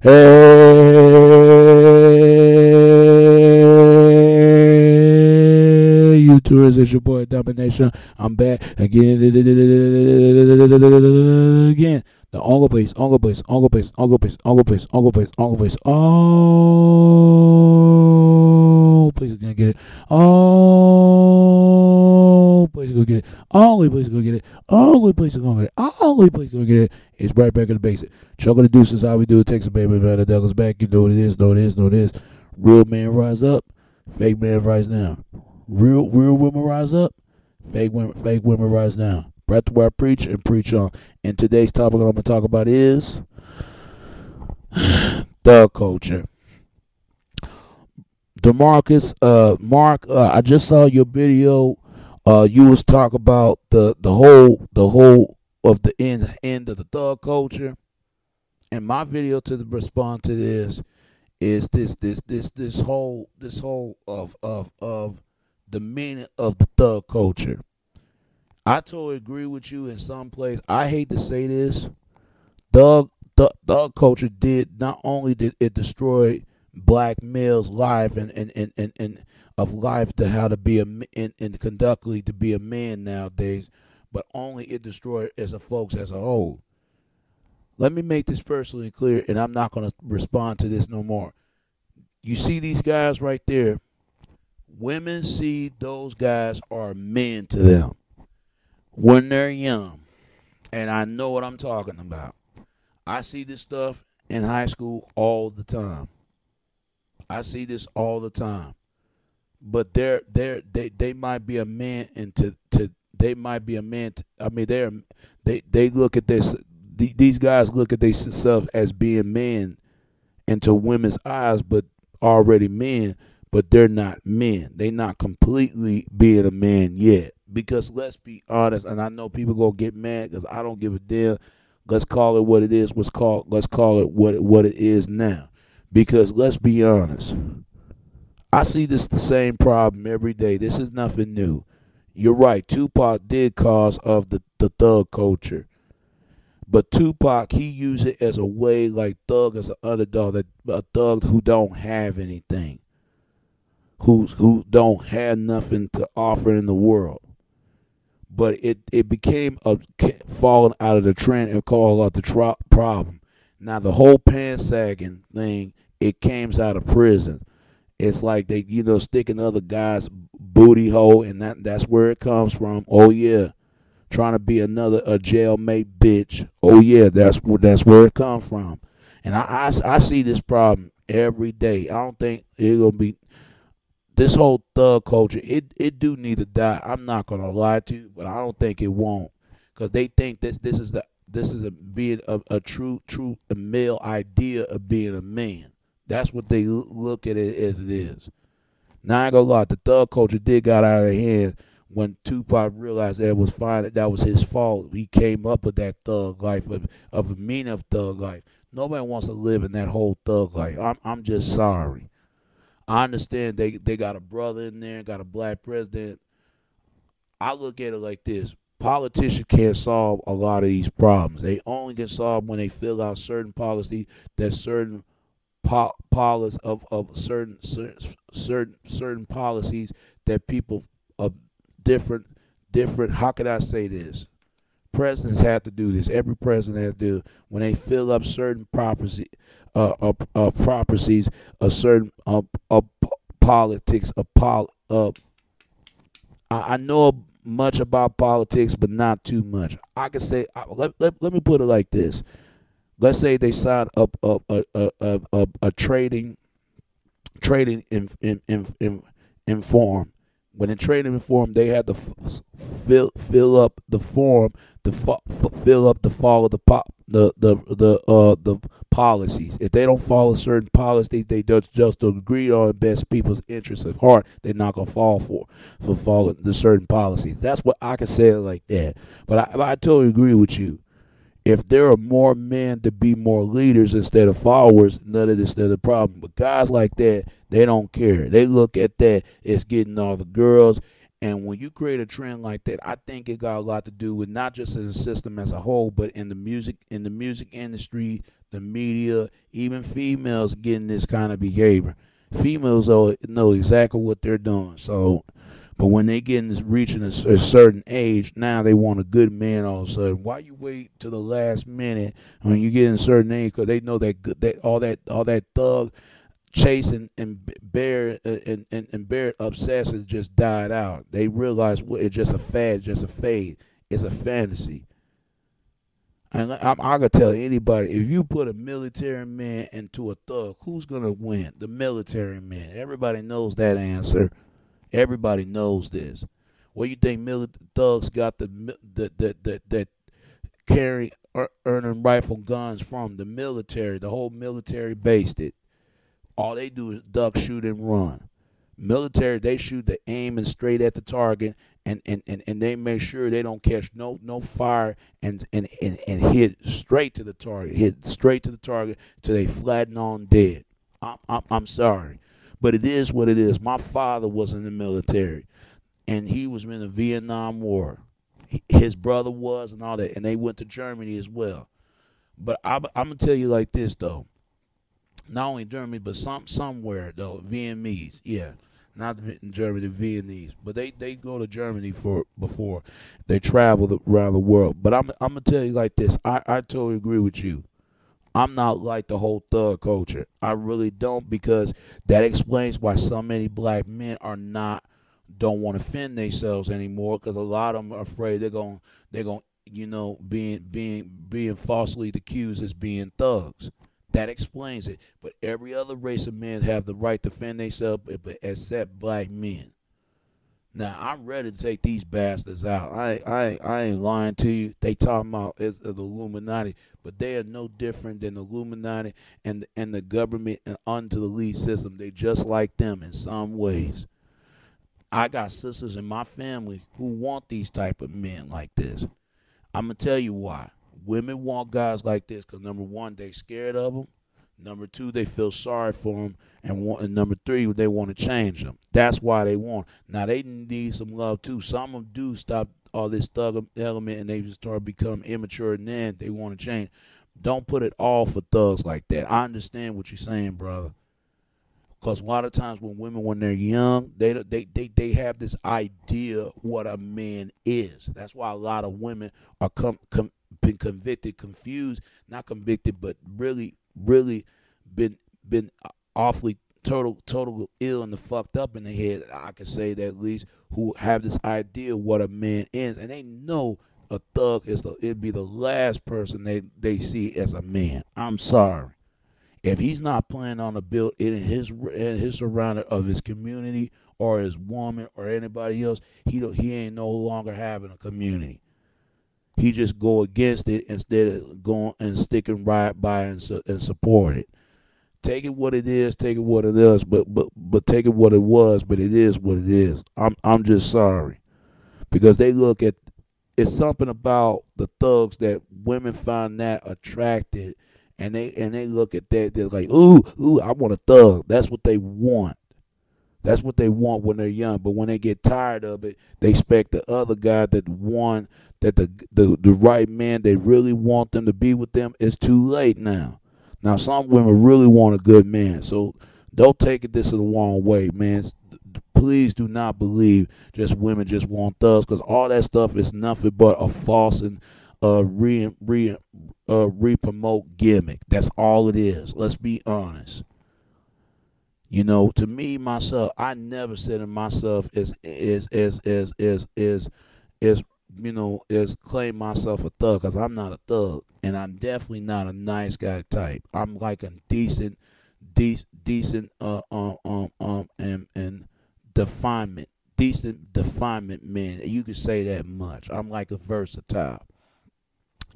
Hey, YouTubers, it's your boy Domination. I'm back again. Again. The Ongle Place, Ongle Place, Ongle Place, Ongle Place, Ongle Place, Ongle Place, Ongle Place. Oh, please gonna get it. Oh, please gonna get it. Only place gonna get it. Only place gonna get it. Only place gonna get it. It's right back in the basic. Chuckle the deuces, how we do it. Takes a baby man, the devil's back. You know what it is, know it is, know it is. Real man rise up, fake man rise down. Real women rise up, fake women rise down. Right to where I preach and preach on. And today's topic I'm gonna talk about is thug culture. DeMarcus, Mark, I just saw your video. You was talking about the whole of the end of the thug culture, and my video to the respond to this is this whole of the meaning of the thug culture. I totally agree with you in some place. I hate to say this, thug culture did not only did it destroy black males' life and of life to how to be and conductly to be a man nowadays, but only it destroyed as a folks as a whole. Let me make this personally clear, and I'm not going to respond to this no more. You see these guys right there. Women see those guys are men to them when they're young, and I know what I'm talking about. I see this stuff in high school all the time. I see this all the time. But they might be a man into they might be a man. I mean they look at this. These guys look at themselves as being men into women's eyes, but already men. But they're not men. They're not completely being a man yet. Because let's be honest, and I know people gonna get mad because I don't give a damn. Let's call it what it is. Let's call it what it is now. Because let's be honest, I see this the same problem every day. This is nothing new. You're right. Tupac did cause of the thug culture, but Tupac, he used it as a way, like thug as an underdog, a thug who don't have anything, who don't have nothing to offer in the world. But it became a falling out of the trend and called out the problem. Now the whole pants sagging thing, it came out of prison. It's like they, sticking other guys' booty hole, and that's where it comes from. Oh yeah, trying to be a jailmate bitch. Oh yeah, that's where it comes from. And I see this problem every day. I don't think it's gonna be this whole thug culture. It do need to die. I'm not gonna lie to you, but I don't think it won't, because they think this is being a true male idea of being a man. That's what they look at it as it is. Now I ain't gonna lie, the thug culture did got out of hand when Tupac realized that that was his fault. He came up with that thug life of a meaning of thug life. Nobody wants to live in that whole thug life. I'm just sorry. I understand they got a brother in there, got a black president. I look at it like this. Politicians can't solve a lot of these problems. They only can solve when they fill out certain policies that certain policies of certain policies that people of different. How can I say this? Presidents have to do this. Every president has to do it. When they fill up certain properties, a certain politics. I know much about politics, but not too much. I can say, let me put it like this. Let's say they sign up a trading in form. When in trading in form, they have to fill up the form to fill up to follow the policies. If they don't follow certain policies, they just agree on best people's interests at heart. They're not gonna fall for following the certain policies. That's what I can say it like that. But I totally agree with you. If there are more men to be more leaders instead of followers, none of this is the problem. But guys like that, they don't care. They look at that as getting all the girls, And when you create a trend like that, I think it got a lot to do with not just as a system as a whole, but in the music industry, the media, even females getting this kind of behavior. Females know exactly what they're doing. So, but when they get in this, reaching a certain age, now they want a good man all of a sudden. Why you wait to the last minute when you get in a certain age? Because they know that all that thug chasing and bear obsessions just died out. They realize it's just a fad, just a fade. It's a fantasy. And I could tell anybody, if you put a military man into a thug, who's gonna win? The military man. Everybody knows that answer. Everybody knows this. Where you think thugs got that carry earning rifle guns from? The military. The whole military based it. All they do is duck, shoot, and run. Military, they shoot, they aim and straight at the target, and they make sure they don't catch no fire and hit straight to the target till they flatten on dead. I'm sorry, but it is what it is. My father was in the military, and he was in the Vietnam War. His brother was, and all that, and they went to Germany as well. But I'm gonna tell you like this though. Not only Germany, but somewhere though, Vietnamese, yeah, not in Germany, the Vietnamese, but they go to Germany for before they travel around the world. But I'm gonna tell you like this, I totally agree with you. I'm not like the whole thug culture. I really don't, because that explains why so many black men don't want to defend themselves anymore, because a lot of them are afraid they're going being falsely accused as being thugs. That explains it. But every other race of men have the right to defend themselves, except black men. Now, I'm ready to take these bastards out. I ain't lying to you. They talking about it's the Illuminati, but they are no different than the Illuminati and the government and under the lead system. They just like them in some ways. I got sisters in my family who want these type of men like this. I'm going to tell you why. Women want guys like this because, number one, they scared of them. Number two, they feel sorry for them. And number three, they want to change them. That's why they want. Now, they need some love, too. Some of them do stop all this thug element, and they just start becoming immature, and then they want to change. Don't put it all for thugs like that. I understand what you're saying, brother. Because a lot of times when they're young, they have this idea what a man is. That's why a lot of women are been convicted, confused, not convicted, but really been awfully total ill and the fucked up in the head. I could say that, at least, who have this idea what a man is, and they know a thug it'd be the last person they see as a man. I'm sorry. If he's not planning on to build it in his surrounding of his community or his woman or anybody else, he ain't no longer having a community. He just go against it instead of going and sticking right by and support it. Take it what it is, take it what it is, but take it what it was, but it is what it is. I'm just sorry, because they look at it's something about the thugs that women find that attracted. And they look at that, they're like, ooh, I want a thug. That's what they want. That's what they want when they're young. But when they get tired of it, they expect the other guy that the right man, they really want them to be with them. It's too late now. Now, some women really want a good man. So don't take it this the wrong way, man. Please do not believe just women just want thugs, because all that stuff is nothing but a false and re-promote gimmick. That's all it is. Let's be honest. To me, myself, I never said of myself as claim myself a thug, because I'm not a thug, and I'm definitely not a nice guy type. I'm like a decent and decent definement man. You could say that much. I'm like a versatile.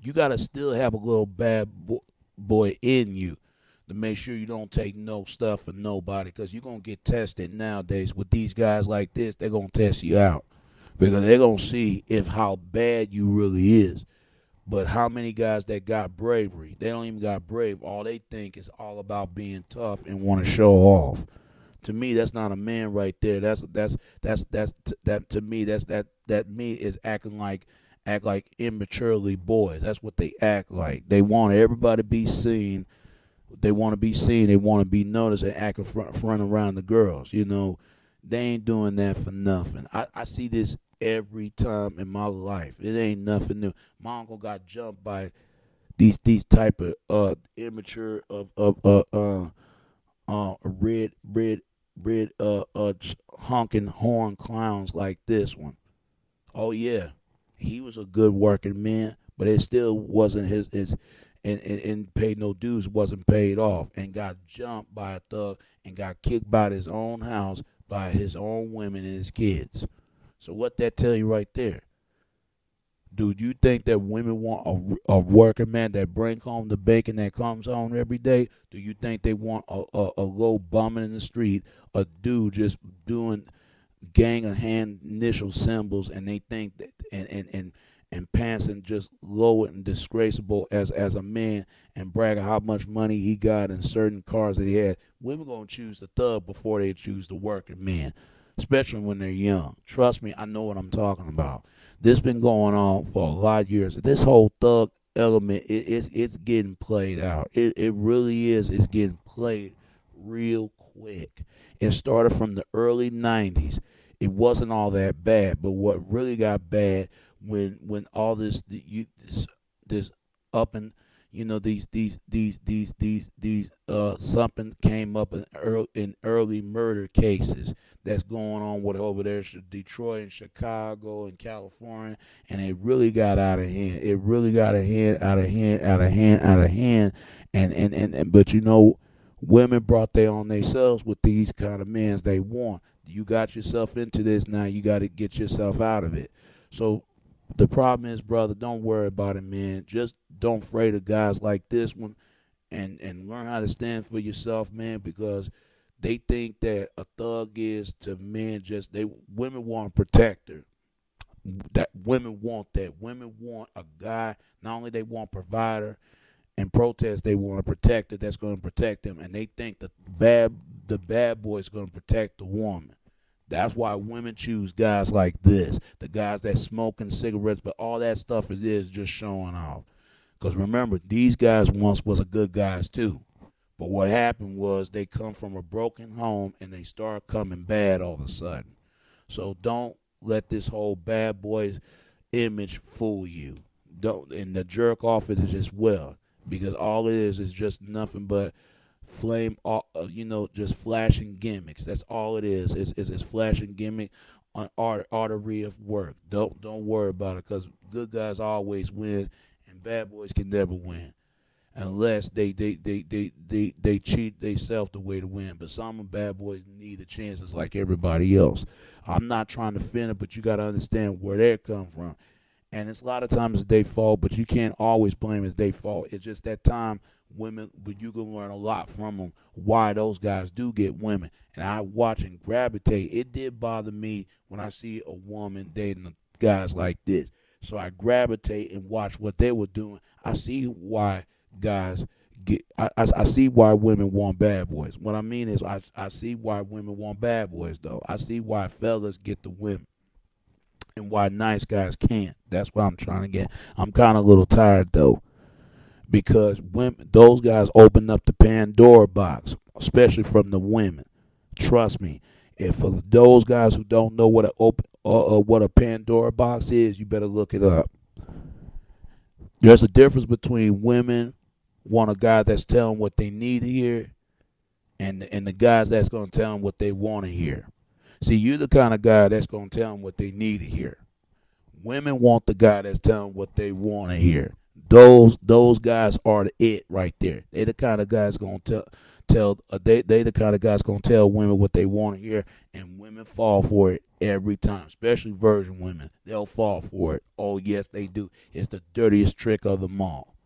You got to still have a little bad boy in you to make sure you don't take no stuff from nobody, because you're going to get tested nowadays. With these guys like this, they're going to test you out, because they're going to see how bad you really is. But how many guys that got bravery, they don't even got brave. All they think is all about being tough and want to show off. To me, that's not a man right there. That to me, that me is act like immaturely boys. That's what they act like. They want everybody to be seen. They want to be seen. They want to be noticed and act in front around the girls. They ain't doing that for nothing. I see this every time in my life. It ain't nothing new. My uncle got jumped by these type of immature red honking horn clowns like this one. Oh yeah, he was a good working man, but it still wasn't his and paid no dues, wasn't paid off, and got jumped by a thug and got kicked by his own house by his own women and his kids. So what that tell you right there? Do you think that women want a working man that brings home the bacon that comes home every day? Do you think they want a low bumming in the street, a dude just doing gang of hand initial symbols, and they think that and pants and just low and disgraceful as a man and brag how much money he got and certain cars that he had? Women gonna choose the thug before they choose the working man, especially when they're young. Trust me, I know what I'm talking about. This been going on for a lot of years. This whole thug element, it's getting played out. It really is. It's getting played real quick. It started from the early '90s. It wasn't all that bad, but what really got bad when all this up and these something came up in early murder cases that's going on with over there Detroit and Chicago and California, and it really got out of hand. It really got out of hand, and but women brought their on themselves with these kind of men they want. You got yourself into this, now you got to get yourself out of it. So the problem is, brother, don't worry about it, man. Just don't afraid of guys like this one, and learn how to stand for yourself, man, because they think that a thug is to men women want a protector. That women want that. Women want a guy, not only they want a provider and protest, they want a protector that's going to protect them, and they think the bad boy is going to protect the woman. That's why women choose guys like this, the guys that smoking cigarettes, but all that stuff is just showing off. Because remember, these guys once was a good guys too. But what happened was they come from a broken home and they start coming bad all of a sudden. So don't let this whole bad boys image fool you. Don't, and the jerk off it is as well, because all it is just nothing but just flashing gimmicks. That's all it is. It's flashing gimmick on artery of work. Don't worry about it, because good guys always win and bad boys can never win unless they cheat themselves the way to win. But some of bad boys need the chances like everybody else. I'm not trying to offend it, but you got to understand where they come from. And it's a lot of times it's their fault, but you can't always blame it's their fault. It's just that time women, but you can learn a lot from them why those guys do get women. And I watch and gravitate. It did bother me when I see a woman dating guys like this. So I gravitate and watch what they were doing. I see why guys get. I see why women want bad boys. What I mean is I see why women want bad boys, though. I see why fellas get the women and why nice guys can't. That's what I'm trying to get. I'm kind of a little tired, though, because those guys open up the Pandora box, especially from the women. Trust me, if for those guys who don't know what a Pandora box is, you better look it up. There's a difference between women want a guy that's telling what they need to hear, and the guys that's going to tell them what they want to hear. See, you're the kind of guy that's going to tell them what they need to hear. Women want the guy that's telling what they want to hear. Those guys are it right there. They the kind of guys going to tell they the kind of guys going to tell women what they want to hear, and women fall for it every time, especially virgin women. They'll fall for it. Oh yes, they do. It's the dirtiest trick of them all.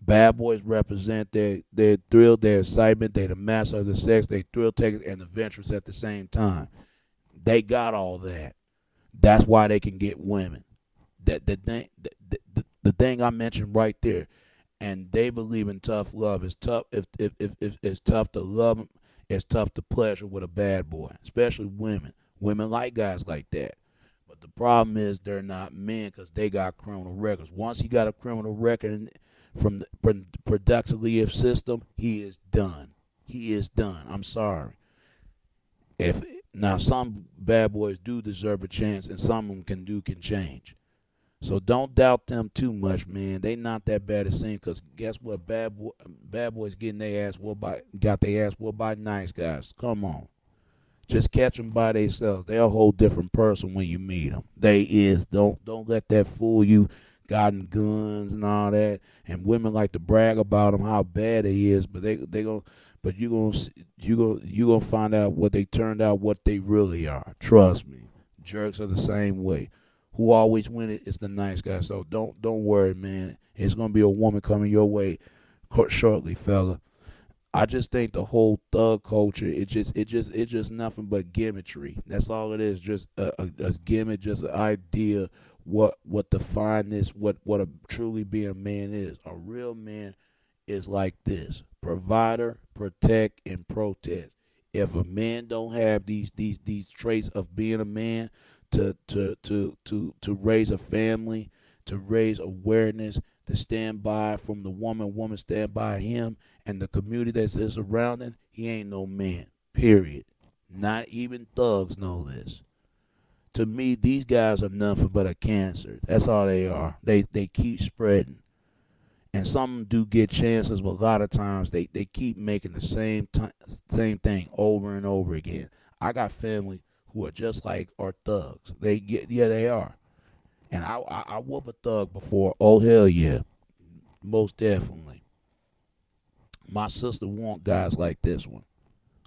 Bad boys represent their thrill, their excitement. They're the master of the sex. They thrill takers and adventurous at the same time. They got all that. That's why they can get women. The thing I mentioned right there, and they believe in tough love. It's tough if it's tough to love them. it's tough to pleasure with a bad boy, especially women. Women like guys like that. But the problem is they're not men because they got criminal records. Once he got a criminal record from the productively system, he is done. He is done. I'm sorry. If now some bad boys do deserve a chance, and some of them can change. So don't doubt them too much, man. They not that bad at seem because guess what? Bad boys getting their ass whooped by got their ass whooped by nice guys. Come on, just catch them by themselves. They're a whole different person when you meet them. They is don't let that fool you. Got guns and all that, and women like to brag about them how bad they is, but they gonna but you gonna find out what they turned out what they really are. Trust me, jerks are the same way. Who always win it is the nice guy. So don't worry, man. It's gonna be a woman coming your way shortly, fella. I just think the whole thug culture, it's just nothing but gimmickry. That's all it is. Just a gimmick, just an idea what define this, what a truly being a man is. A real man is like this: provider, protect, and protest. If a man don't have these traits of being a man to raise a family, to raise awareness, to stand by from the woman stand by him, and the community that is around him, he ain't no man. Period. Not even thugs know this. To me, these guys are nothing but a cancer. That's all they are. They keep spreading. And some do get chances, but a lot of times they keep making the same thing over and over again. I got family who are just like our thugs. They are. And I whoop a thug before. Oh hell yeah, most definitely. My sister want guys like this one.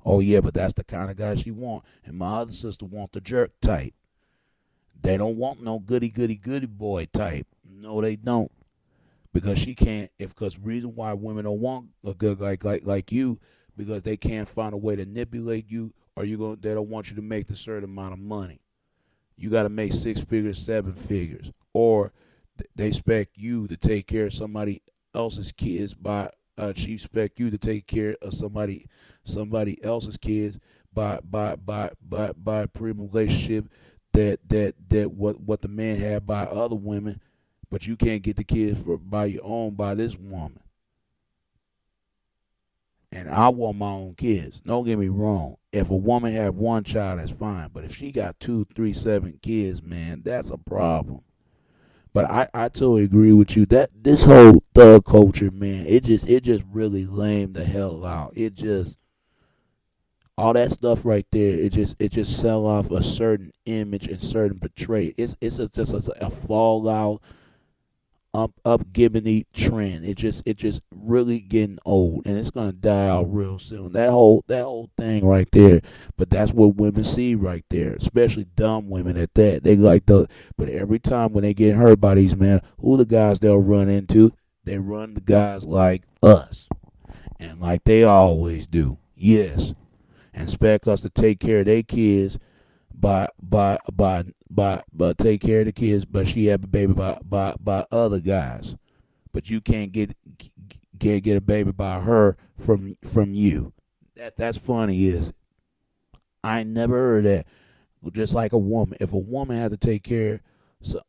Oh yeah, but that's the kind of guy she want. And my other sister want the jerk type. They don't want no goody boy type. No, they don't. Because she can't. Because reason why women don't want a good like you, because they can't find a way to manipulate you, or they don't want you to make the certain amount of money. You got to make 6 figures, 7 figures, or they expect you to take care of somebody else's kids by. She expect you to take care of somebody else's kids by a pre-relationship that what the man had by other women, but you can't get the kids by your own by this woman. And I want my own kids. Don't get me wrong. If a woman have one child, that's fine. But if she got 2, 3, 7 kids, man, that's a problem. But I totally agree with you. That this whole thug culture, man, it just really lame the hell out. It just all that stuff right there. It just sell off a certain image and certain portray. Just a fallout up giving trend. It just really getting old, and it's gonna die out real soon. That whole thing right there. But that's what women see right there, especially dumb women at that. They like the. But every time when they get hurt by these men, who the guys they'll run into? They run the guys like us, and like they always do. Yes, and expect us to take care of their kids by take care of the kids, but she have a baby by other guys. But you can't get a baby by her from you. That's funny, is it? I ain't never heard that. Just like a woman, if a woman had to take care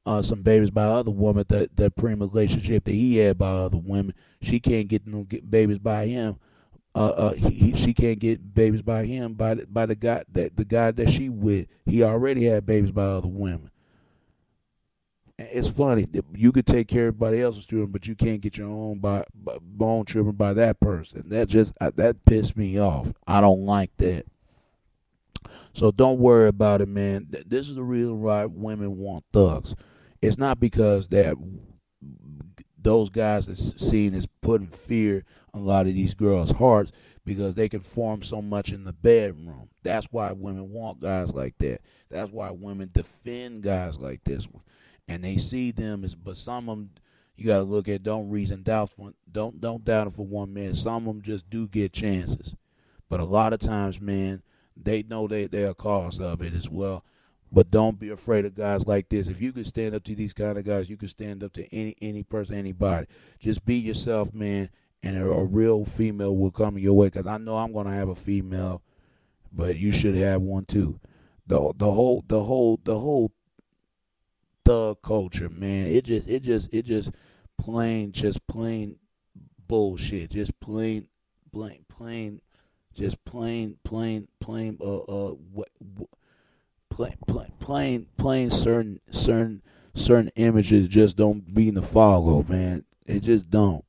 of some babies by other women, that pre relationship that he had by other women, she can't get babies by him. She can't get babies by him by the guy that she with. He already had babies by other women. And it's funny that you could take care of everybody else's children, but you can't get your own own children by that person. That pissed me off. I don't like that. So don't worry about it, man. This is the reason why women want thugs. It's not because that those guys that's seen as putting fear on a lot of these girls' hearts, because they can form so much in the bedroom. That's why women want guys like that. That's why women defend guys like this one. And they see them as, but some of them you got to look at. Don't doubt them for one minute. Some of them just do get chances, but a lot of times, man, they know they're a cause of it as well. But don't be afraid of guys like this. If you can stand up to these kind of guys, you can stand up to any person, anybody. Just be yourself, man, and a real female will come your way. Because I know I'm gonna have a female, but you should have one too. The whole thug culture, man. It just plain bullshit. Just plain plain certain images just don't be in the follow, man. It just don't.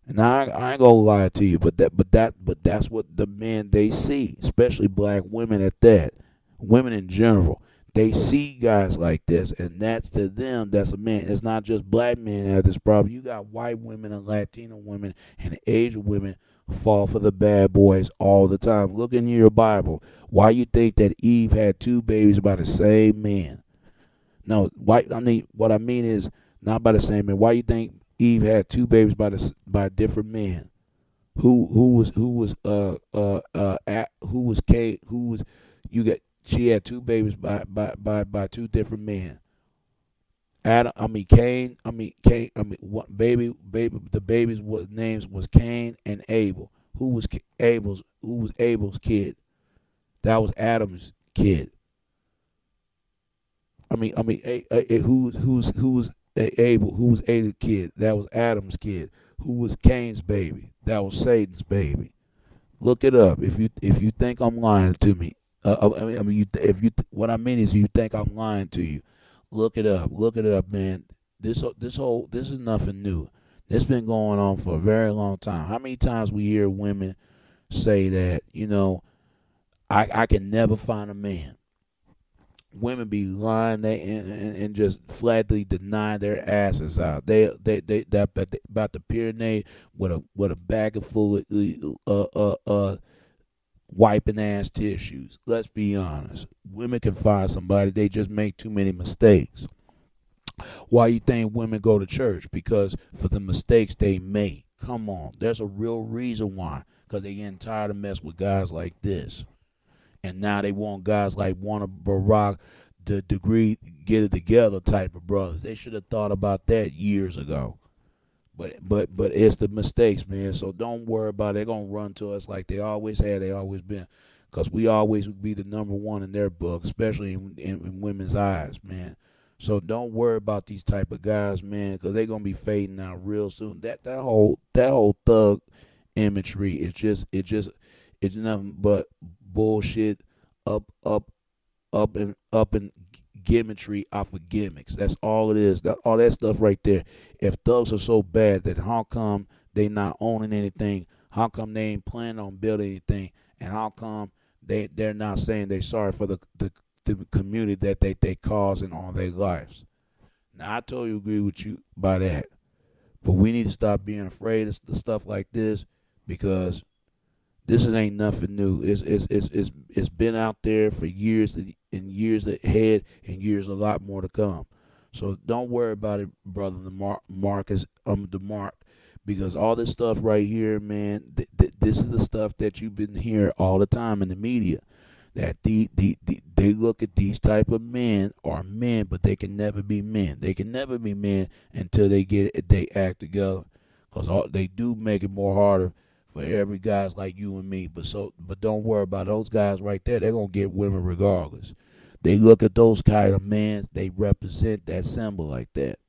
And I ain't gonna lie to you, but that's what the men they see, especially black women at that, women in general. They see guys like this, and that's to them. That's a man. It's not just black men that have this problem. You got white women and Latino women and Asian women fall for the bad boys all the time. Look in your Bible. Why you think that Eve had two babies by the same man? No, why? I mean, what I mean is not by the same man. Why you think Eve had two babies by different men? Who was Cain? Who was you got? She had two babies by two different men. Adam, I mean Cain. What baby? The babies' names was Cain and Abel. Who was Abel's kid? That was Adam's kid. Who's Abel? Who was Abel's kid? That was Adam's kid. Who was Cain's baby? That was Satan's baby. Look it up. If you think I'm lying to me, what I mean is you think I'm lying to you. Look it up. Look it up, man. This is nothing new. This been going on for a very long time. How many times we hear women say that, I can never find a man. Women be lying and just flatly deny their asses out. They about to urinate with a bag of full of wiping ass tissues. Let's be honest. Women can find somebody. They just make too many mistakes. Why you think women go to church? Because for the mistakes they make. Come on, there's a real reason why. Because they getting tired of mess with guys like this. And now they want guys like one of Barack, the degree, get it together type of brothers. They should have thought about that years ago. But it's the mistakes, man. So don't worry about it. They're gonna run to us like they always have. They always been, cause we always would be the number one in their book, especially in women's eyes, man. So don't worry about these type of guys, man, cause they're gonna be fading out real soon. That whole thug imagery, it's nothing but bullshit, up and gimmickry off of gimmicks. That's all it is. All that stuff right there. If thugs are so bad, that how come they not owning anything? How come they ain't planning on building anything? And how come they're not saying they sorry for the community that they cause in all their lives? Now I totally agree with you by that. But we need to stop being afraid of stuff like this, because this ain't nothing new. It's been out there for years and years ahead, and years a lot more to come. So don't worry about it, brother DeMark, because all this stuff right here, man, this is the stuff that you've been hearing all the time in the media. That they look at these type of men are men, but they can never be men. They can never be men until they act together, because they do make it more harder for every guys like you and me. But don't worry about those guys right there. They're gonna get women regardless. They look at those kind of men. They represent that symbol like that.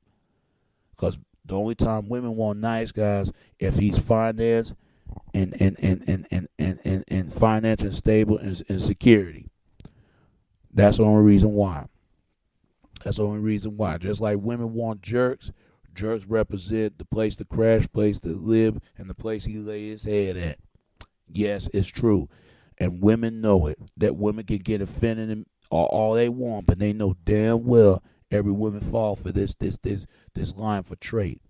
Because the only time women want nice guys if he's finance and financial stable and security. That's the only reason why. That's the only reason why. Just like women want jerks. Jerks represent the place to crash, place to live, and the place he lay his head at. Yes, it's true. And women know it. That women can get offended and all they want, but they know damn well every woman fall for this line for trait.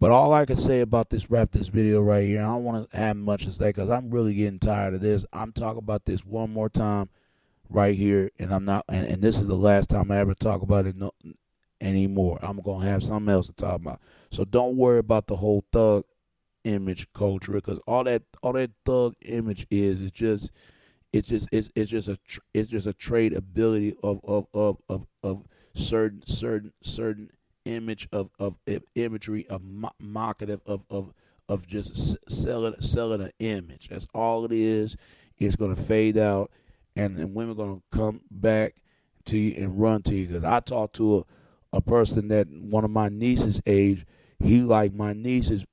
But all I can say about this video right here, I don't want to have much to say because I'm really getting tired of this. I'm talking about this one more time right here, and I'm not, and this is the last time I ever talk about it anymore. I'm gonna have something else to talk about. So don't worry about the whole thug image culture, because all that thug image it's just a trait ability of certain image of imagery of marketing of just selling an image. That's all it is. It's gonna fade out, and women gonna come back to you and run to you. Because I talked to a person that one of my niece's age. He like my niece's.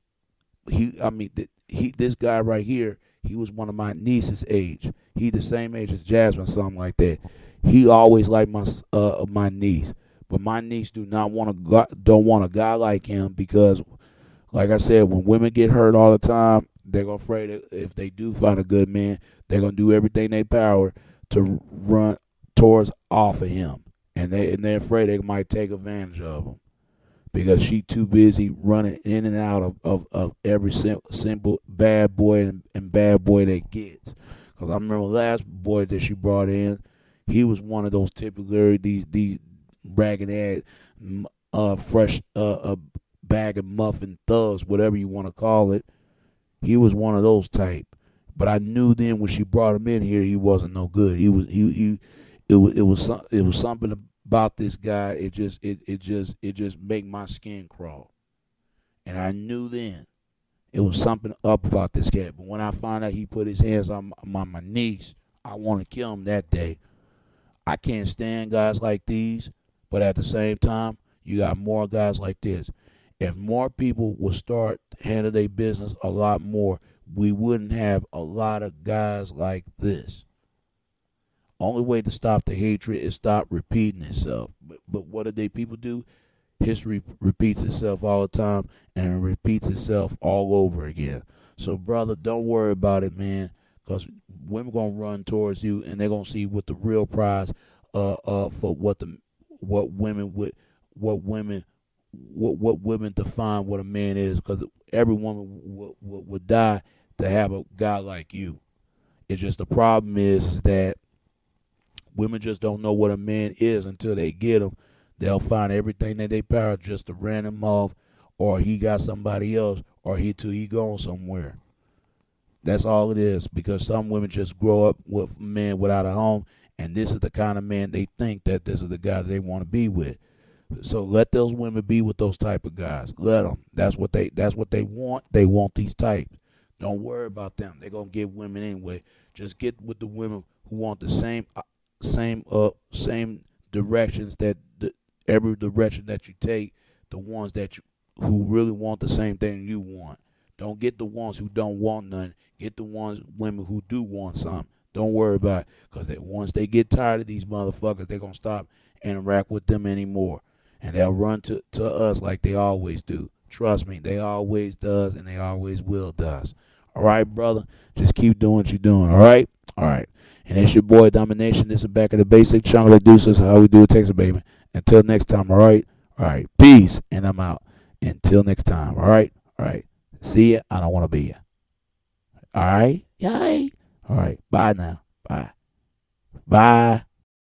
This guy right here. He was one of my niece's age. He the same age as Jasmine, something like that. He always liked my niece, but my niece don't want a guy like him because, like I said, when women get hurt all the time, they're gonna afraid that if they do find a good man, they're gonna do everything in their power to run towards off of him, and they're afraid they might take advantage of him because she too busy running in and out of every simple bad boy and bad boy that gets. Because I remember last boy that she brought in, he was one of those typical these ragged ass fresh bag of muffin thugs, whatever you want to call it. He was one of those type. But I knew then when she brought him in here, he wasn't no good. It was something about this guy. It just made my skin crawl, and I knew then it was something up about this cat. But when I found out he put his hands on my niece, I want to kill him that day. I can't stand guys like these, but at the same time, you got more guys like this. If more people would start handling their business a lot more, we wouldn't have a lot of guys like this. Only way to stop the hatred is stop repeating itself. But what do people do? History repeats itself all the time, and it repeats itself all over again. So, brother, don't worry about it, man, because women gonna run towards you, and they're gonna see what the real prize for what women define what a man is. Because every woman would die to have a guy like you. It's just the problem is that women just don't know what a man is until they get him. They'll find everything that they power just to ran him off, or he got somebody else, or he gone somewhere. That's all it is, because some women just grow up with men without a home, and this is the kind of man they think that this is the guy they want to be with. So let those women be with those type of guys. Let them. That's what they want. They want these types. Don't worry about them. They're gonna get women anyway. Just get with the women who want the same directions that every direction that you take. The ones who really want the same thing you want. Don't get the ones who don't want none. Get the women who do want something. Don't worry about it, because once they get tired of these motherfuckers, they're gonna stop interact with them anymore, and they'll run to us like they always do. Trust me, they always does, and they always will does. All right, brother, just keep doing what you're doing. All right. And it's your boy Domination. This is Back of the Basic. Chunky Deuces, how we do it, Texas baby. Until next time. All right. Peace, and I'm out. Until next time. All right. See ya. I don't want to be ya. All right. Yay. All right. Bye now. Bye.